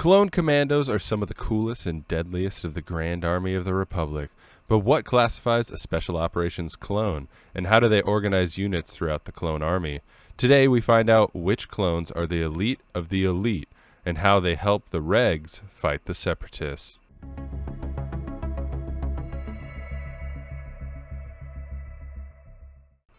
Clone commandos are some of the coolest and deadliest of the Grand Army of the Republic, but what classifies a Special Operations clone, and how do they organize units throughout the clone army? Today we find out which clones are the elite of the elite, and how they help the regs fight the separatists.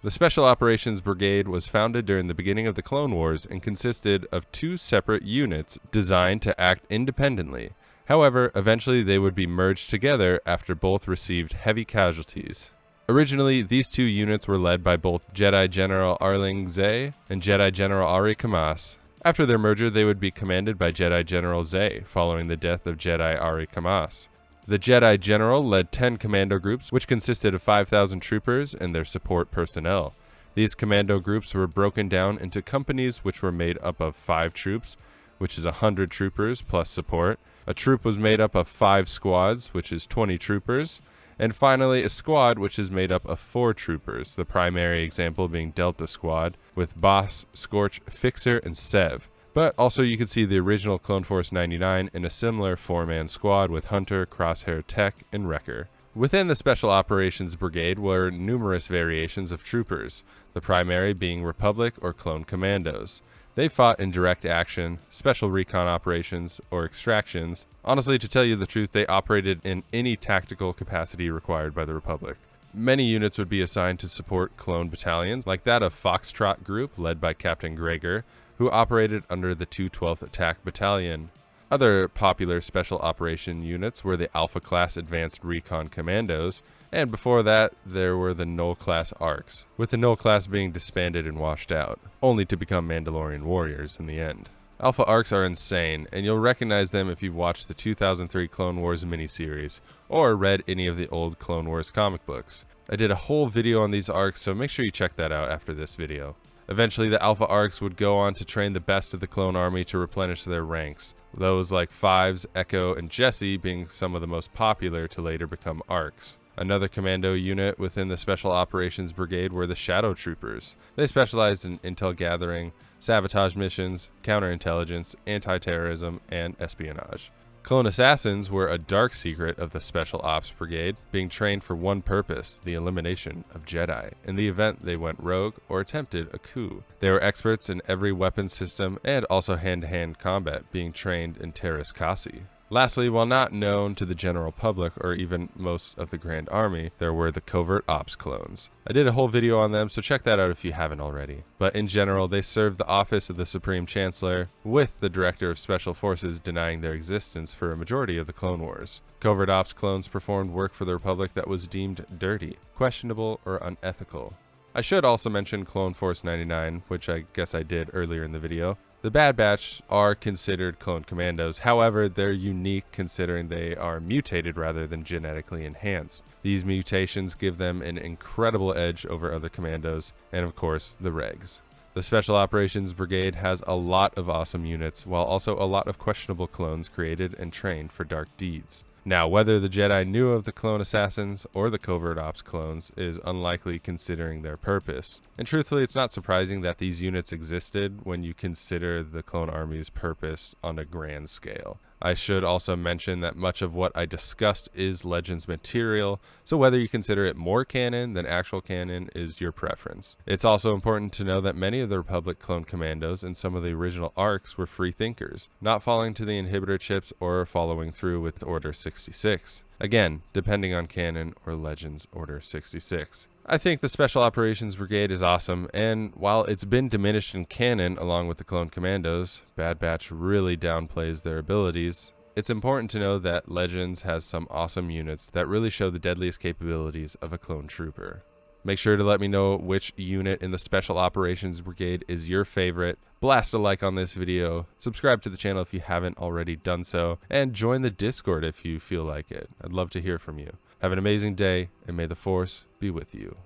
The Special Operations Brigade was founded during the beginning of the Clone Wars and consisted of two separate units designed to act independently. However, eventually they would be merged together after both received heavy casualties. Originally, these two units were led by both Jedi General Arling Zay and Jedi General Ari Kamas. After their merger, they would be commanded by Jedi General Zay, following the death of Jedi Ari Kamas. The Jedi General led 10 commando groups, which consisted of 5,000 troopers and their support personnel. These commando groups were broken down into companies, which were made up of 5 troops, which is 100 troopers plus support. A troop was made up of 5 squads, which is 20 troopers. And finally, a squad, which is made up of 4 troopers, the primary example being Delta Squad, with Boss, Scorch, Fixer, and Sev. But also you can see the original Clone Force 99 in a similar 4-man squad with Hunter, Crosshair Tech, and Wrecker. Within the Special Operations Brigade were numerous variations of troopers, the primary being Republic or Clone Commandos. They fought in direct action, special recon operations, or extractions. Honestly, to tell you the truth, they operated in any tactical capacity required by the Republic. Many units would be assigned to support clone battalions, like that of Foxtrot Group, led by Captain Gregor, who operated under the 212th Attack Battalion. Other popular special operation units were the Alpha Class Advanced Recon Commandos, and before that there were the Null Class ARCs, with the Null Class being disbanded and washed out, only to become Mandalorian warriors in the end. Alpha ARCs are insane, and you'll recognize them if you've watched the 2003 Clone Wars miniseries, or read any of the old Clone Wars comic books. I did a whole video on these ARCs, so make sure you check that out after this video. Eventually, the Alpha ARCs would go on to train the best of the clone army to replenish their ranks, those like Fives, Echo, and Jesse being some of the most popular to later become ARCs. Another commando unit within the Special Operations Brigade were the Shadow Troopers. They specialized in intel gathering, sabotage missions, counterintelligence, anti-terrorism, and espionage. Clone Assassins were a dark secret of the Special Ops Brigade, being trained for one purpose, the elimination of Jedi, in the event they went rogue or attempted a coup. They were experts in every weapon system and also hand-to-hand combat, being trained in Terras Kasi. Lastly, while not known to the general public or even most of the Grand Army, there were the Covert Ops clones. I did a whole video on them, so check that out if you haven't already. But in general, they served the office of the Supreme Chancellor, with the Director of Special Forces denying their existence for a majority of the Clone Wars. Covert Ops clones performed work for the Republic that was deemed dirty, questionable, or unethical. I should also mention Clone Force 99, which I guess I did earlier in the video. The Bad Batch are considered clone commandos, however, they're unique considering they are mutated rather than genetically enhanced. These mutations give them an incredible edge over other commandos, and of course, the regs. The Special Operations Brigade has a lot of awesome units, while also a lot of questionable clones created and trained for dark deeds. Now, whether the Jedi knew of the Clone Assassins or the Covert Ops clones is unlikely considering their purpose. And truthfully, it's not surprising that these units existed when you consider the clone army's purpose on a grand scale. I should also mention that much of what I discussed is Legends material, so whether you consider it more canon than actual canon is your preference. It's also important to know that many of the Republic clone commandos and some of the original ARCs were free thinkers, not falling to the inhibitor chips or following through with Order 66. Again, depending on canon or Legends Order 66. I think the Special Operations Brigade is awesome, and while it's been diminished in canon along with the Clone Commandos, Bad Batch really downplays their abilities. It's important to know that Legends has some awesome units that really show the deadliest capabilities of a clone trooper. Make sure to let me know which unit in the Special Operations Brigade is your favorite. Blast a like on this video, subscribe to the channel if you haven't already done so, and join the Discord if you feel like it. I'd love to hear from you. Have an amazing day, and may the Force be with you.